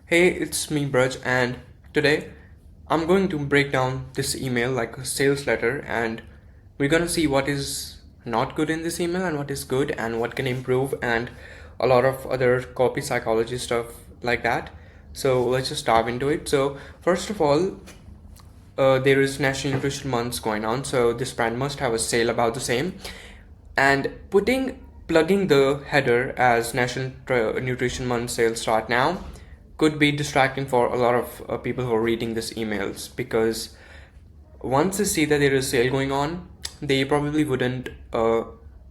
Hey, it's me, Braj, and today I'm going to break down this email like a sales letter, and we're gonna see what is not good in this email and what is good and what can improve, and a lot of other copy psychology stuff like that. So let's just dive into it. So, first of all, there is National Nutrition Month going on, so this brand must have a sale about the same. And plugging the header as Nutrition Month sale start now could be distracting for a lot of people who are reading these emails, because once they see that there is a sale going on, they probably wouldn't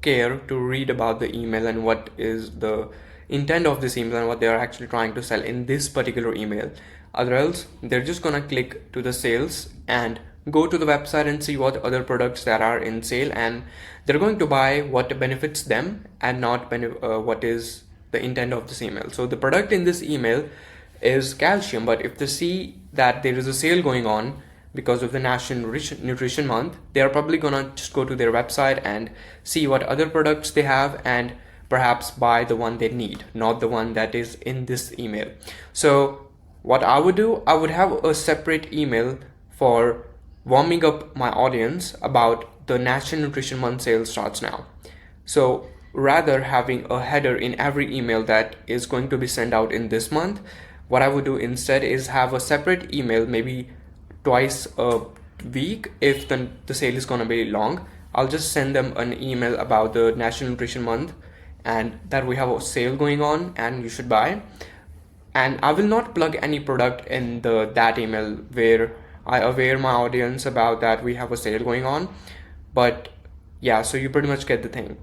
care to read about the email and what is the intent of this email and what they are actually trying to sell in this particular email. Otherwise, they're just gonna click to the sales and go to the website and see what other products that are in sale, and they're going to buy what benefits them and not what is the intent of this email. So the product in this email is calcium, but if they see that there is a sale going on because of the National Nutrition Month, they are probably gonna just go to their website and see what other products they have and perhaps buy the one they need, not the one that is in this email. So what I would do, I would have a separate email for warming up my audience about the National Nutrition Month sale starts now. So rather having a header in every email that is going to be sent out in this month, what I would do instead is have a separate email, maybe twice a week. If the sale is going to be long, I'll just send them an email about the National Nutrition Month and that we have a sale going on and you should buy. And I will not plug any product in that email where I aware my audience about that we have a sale going on. But yeah, so you pretty much get the thing.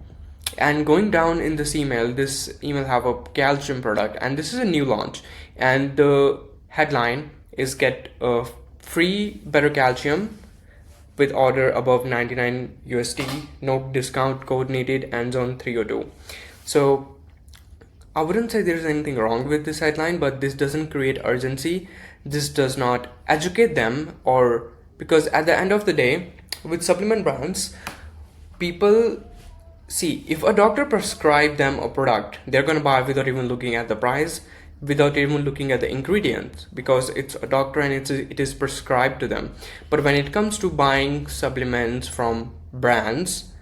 And going down in this email have a calcium product, and this is a new launch, and the headline is get a free better calcium with order above 99 USD, no discount code needed, and zone 302. So I wouldn't say there's anything wrong with this headline, but this doesn't create urgency. This does not educate them, or because at the end of the day, with supplement brands, people see if a doctor prescribed them a product, they're gonna buy without even looking at the price, without even looking at the ingredients, because it's a doctor and it is prescribed to them. But when it comes to buying supplements from brands,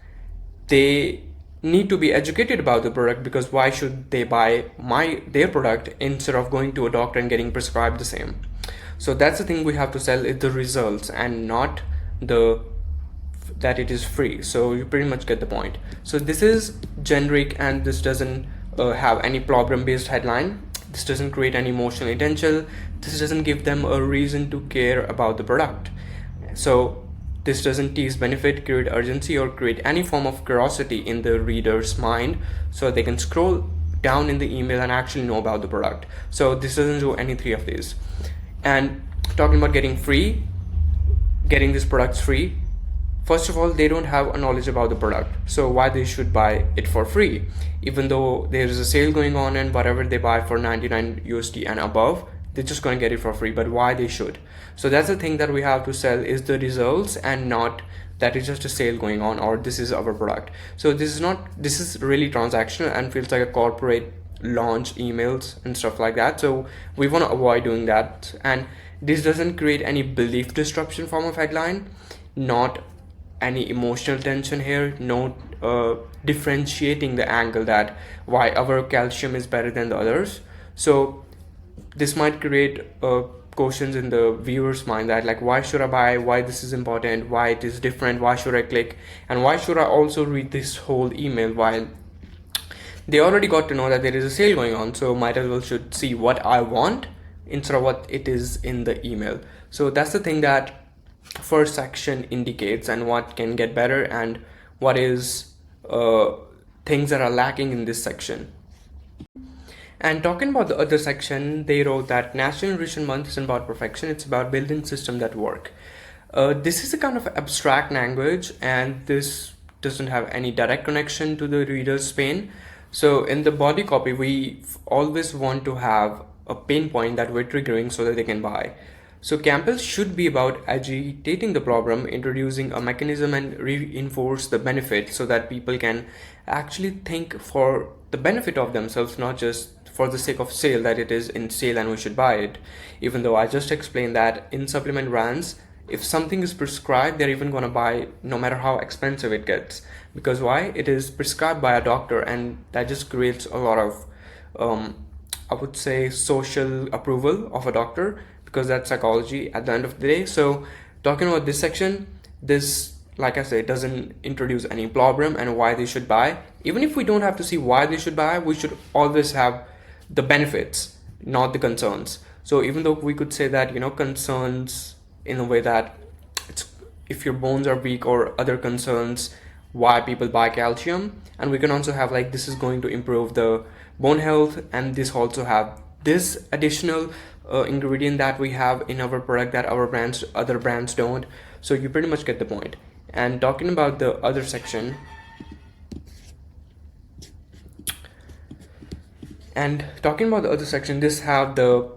they need to be educated about the product, because why should they buy their product instead of going to a doctor and getting prescribed the same? So that's the thing we have to sell, is the results and not the that it is free. So you pretty much get the point. So this is generic, and this doesn't have any problem based headline. This doesn't create any emotional potential. This doesn't give them a reason to care about the product. So this doesn't tease benefit, create urgency, or create any form of curiosity in the reader's mind so they can scroll down in the email and actually know about the product. So this doesn't do any three of these. And talking about getting these products free, first of all, they don't have a knowledge about the product, so why they should buy it for free, even though there is a sale going on and whatever they buy for 99 USD and above, they're just going to get it for free. But why they should? So that's the thing that we have to sell, is the results, and not that it's just a sale going on or this is our product. So this is really transactional and feels like a corporate launch emails and stuff like that. So we want to avoid doing that, and this doesn't create any belief disruption form of headline, not any emotional tension here, no differentiating the angle that why our calcium is better than the others. So this might create questions in the viewer's mind, that like, why should I buy, why this is important, why it is different, why should I click, and why should I also read this whole email, while they already got to know that there is a sale going on. So might as well should see what I want instead of what it is in the email. So that's the thing that first section indicates, and what can get better, and what is things that are lacking in this section. And talking about the other section, they wrote that National Nutrition Month isn't about perfection, it's about building systems that work. This is a kind of abstract language, and this doesn't have any direct connection to the reader's pain. So in the body copy, we always want to have a pain point that we're triggering so that they can buy. So Campbell should be about agitating the problem, introducing a mechanism, and reinforce the benefit so that people can actually think for the benefit of themselves, not just for the sake of sale that it is in sale and we should buy it, even though I just explained that in supplement brands, if something is prescribed, they're even going to buy no matter how expensive it gets. Because why? It is prescribed by a doctor, and that just creates a lot of I would say social approval of a doctor, because that's psychology at the end of the day. So talking about this section, this, like I said, doesn't introduce any problem and why they should buy. Even if we don't have to see why they should buy, we should always have the benefits, not the concerns. So even though we could say that, concerns in a way that it's if your bones are weak or other concerns, why people buy calcium, and we can also have like this is going to improve the bone health, and this also have this additional ingredient that we have in our product that other brands don't. So you pretty much get the point. And talking about the other section, this have the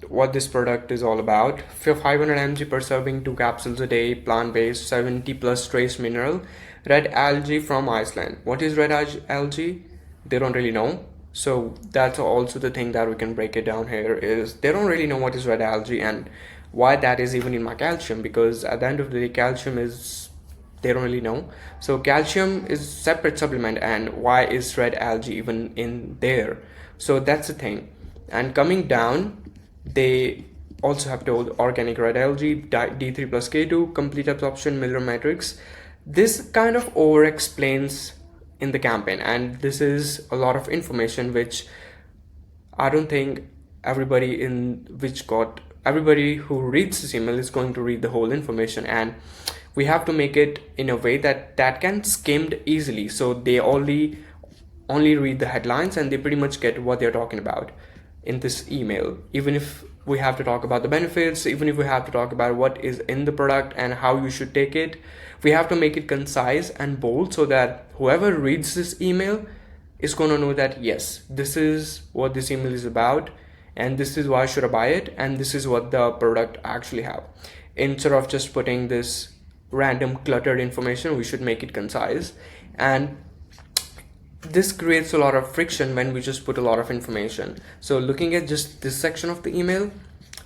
what this product is all about. 500 mg per serving, 2 capsules a day, plant-based, 70 plus trace mineral, red algae from Iceland. What is red algae? They don't really know. So that's also the thing that we can break it down here, is they don't really know what is red algae and why that is even in my calcium, because at the end of the day, calcium is, they don't really know. So calcium is separate supplement, and why is red algae even in there? So that's the thing. And coming down, they also have told organic red algae, D3 plus K2, complete absorption, Miller matrix. This kind of over explains in the campaign, and this is a lot of information which I don't think everybody who reads this email is going to read the whole information, and we have to make it in a way that can skimmed easily, so they only read the headlines and they pretty much get what they're talking about in this email. Even if we have to talk about the benefits, even if we have to talk about what is in the product and how you should take it, we have to make it concise and bold so that whoever reads this email is going to know that yes, this is what this email is about, and this is why should I buy it, and this is what the product actually have. Instead of just putting this random cluttered information, we should make it concise. And this creates a lot of friction when we just put a lot of information. So looking at just this section of the email,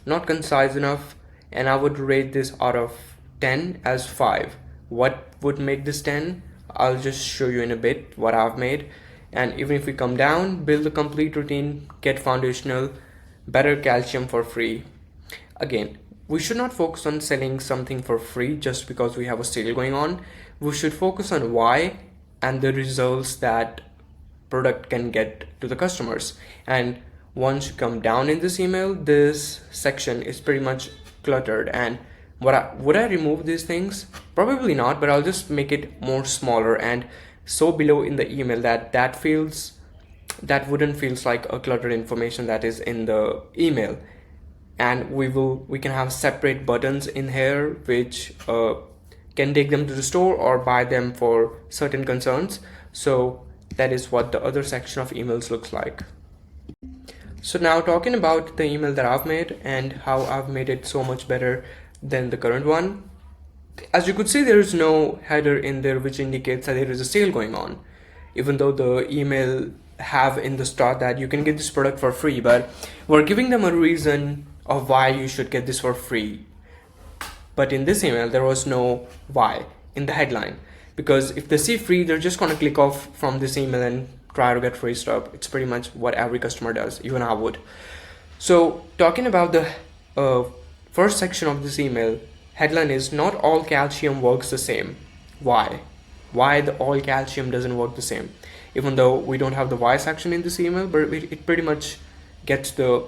not concise enough, and I would rate this out of 10 as 5. What would make this 10? I'll just show you in a bit what I've made. And even if we come down, build a complete routine, get foundational, better calcium for free. Again, we should not focus on selling something for free just because we have a sale going on. We should focus on why and the results that product can get to the customers. And once you come down in this email, this section is pretty much cluttered. And would I remove these things? Probably not, but I'll just make it more smaller and so below in the email that wouldn't feels like a cluttered information that is in the email. And we can have separate buttons in here which can take them to the store or buy them for certain concerns. So that is what the other section of emails looks like. So now talking about the email that I've made and how I've made it so much better than the current one. As you could see, there is no header in there which indicates that there is a sale going on, even though the email have in the start that you can get this product for free, but we're giving them a reason of why you should get this for free. But in this email, there was no why in the headline, because if they see free, they're just going to click off from this email and try to get free stuff. It's pretty much what every customer does, even I would. So talking about the first section of this email, headline is not all calcium works the same. Why the all calcium doesn't work the same, even though we don't have the why section in this email, but it pretty much gets the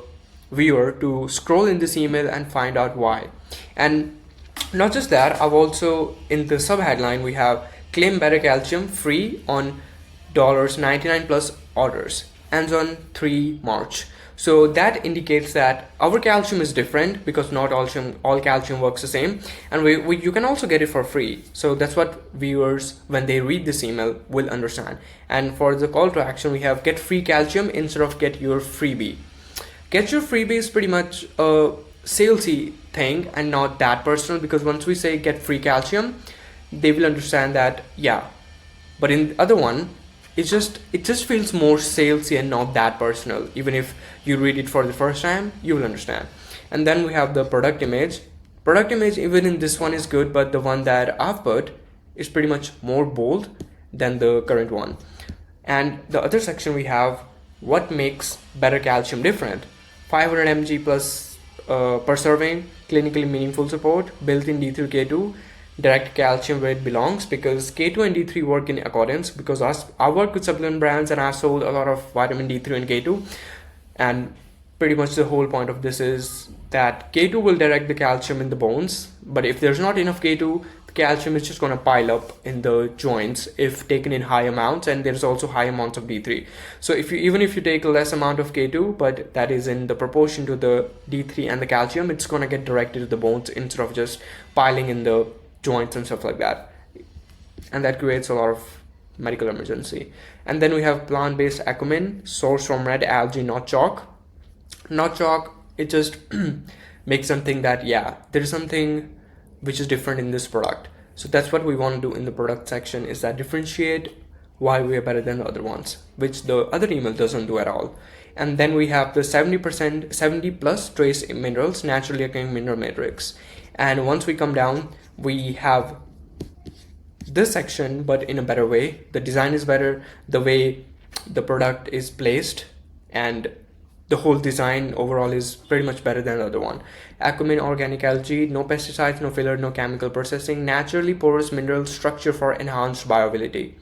viewer to scroll in this email and find out why. And not just that, I've also in the subheadline we have claim better calcium free on $99 plus orders, ends on 3 March. So that indicates that our calcium is different because not all calcium works the same, and you can also get it for free. So that's what viewers, when they read this email, will understand. And for the call to action, we have get free calcium instead of get your freebie. Get your freebie is pretty much a salesy thing and not that personal, because once we say get free calcium, they will understand that, yeah. But in the other one, it just feels more salesy and not that personal. Even if you read it for the first time, you will understand. And then we have the product image. Product image, even in this one, is good, but the one that I've put is pretty much more bold than the current one. And the other section we have what makes better calcium different. 500 mg plus per serving, clinically meaningful support, built-in D3 K2, direct calcium where it belongs, because K2 and D3 work in accordance. Because I work with supplement brands and I've sold a lot of vitamin D3 and K2, and pretty much the whole point of this is that K2 will direct the calcium in the bones, but if there's not enough K2, the calcium is just going to pile up in the joints if taken in high amounts, and there's also high amounts of D3. So even if you take a less amount of K2, but that is in the proportion to the D3 and the calcium, it's going to get directed to the bones instead of just piling in the joints and stuff like that, and that creates a lot of medical emergency. And then we have plant-based Acumen, sourced from red algae, not chalk. Not chalk, it just makes them think that there is something which is different in this product. So that's what we want to do in the product section, is that differentiate why we are better than the other ones, which the other email doesn't do at all. And then we have the 70 plus trace minerals, naturally occurring mineral matrix. And once we come down, we have this section, but in a better way. The design is better, the way the product is placed, and the whole design overall is pretty much better than the other one. Acumen organic algae, no pesticides, no filler, no chemical processing, naturally porous mineral structure for enhanced bioavailability.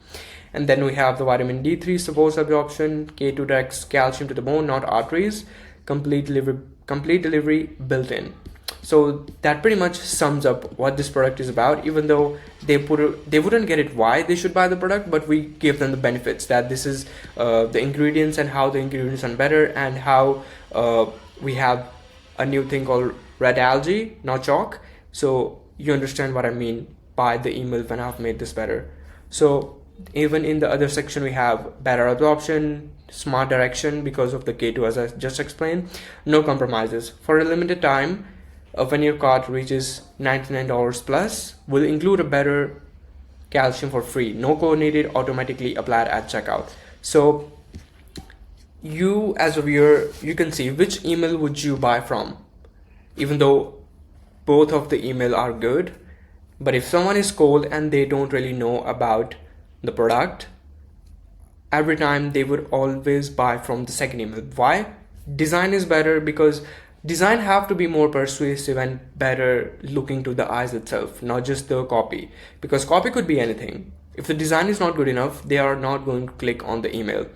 And then we have the vitamin D3 supports absorption, K2 directs calcium to the bone, not arteries, complete delivery built in. So that pretty much sums up what this product is about. Even though they wouldn't get it why they should buy the product, but we give them the benefits that this is the ingredients and how the ingredients are better, and how we have a new thing called red algae, not chalk. So you understand what I mean by the email when I've made this better. So even in the other section, we have better absorption, smart direction because of the K2 as I just explained, no compromises. For a limited time, when your cart reaches $99 plus, will include a better calcium for free, no coordinated, automatically applied at checkout. So you as a viewer, you can see which email would you buy from, even though both of the email are good. But if someone is cold and they don't really know about the product, every time they would always buy from the second email. Why? Design is better, because design have to be more persuasive and better looking to the eyes itself, not just the copy, because copy could be anything. If the design is not good enough, they are not going to click on the email.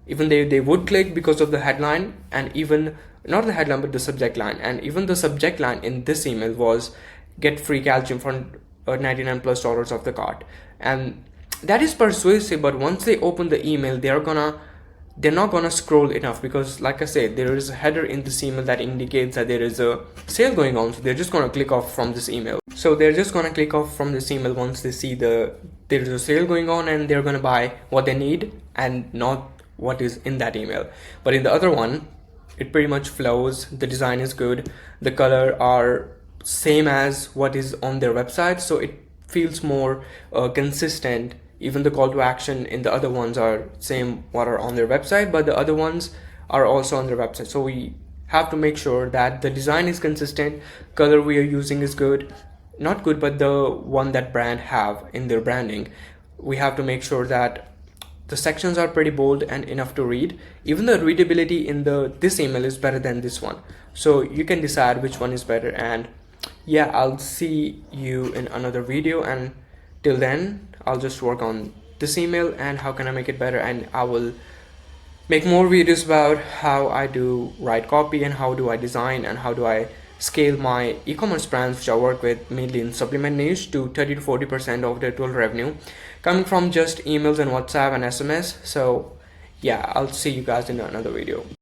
Even they would click because of the headline, and even not the headline but the subject line. And even the subject line in this email was get free calcium for $99 plus of the cart, and that is persuasive. But once they open the email, they're not gonna scroll enough, because like I said, there is a header in this email that indicates that there is a sale going on. So they're just gonna click off from this email. Once they see there is a sale going on, and they're gonna buy what they need and not what is in that email. But in the other one, it pretty much flows. The design is good, the color are same as what is on their website, so it feels more consistent. Even the call to action in the other ones are same what are on their website, but the other ones are also on their website. So we have to make sure that the design is consistent, color we are using is good, not good, but the one that brand have in their branding. We have to make sure that the sections are pretty bold and enough to read. Even the readability in this email is better than this one. So you can decide which one is better. And I'll see you in another video, and till then I'll just work on this email and how can I make it better, and I will make more videos about how I do write copy and how do I design and how do I scale my e-commerce brands, which I work with mainly in supplement niche, to 30 to 40% of their total revenue coming from just emails and WhatsApp and SMS. So I'll see you guys in another video.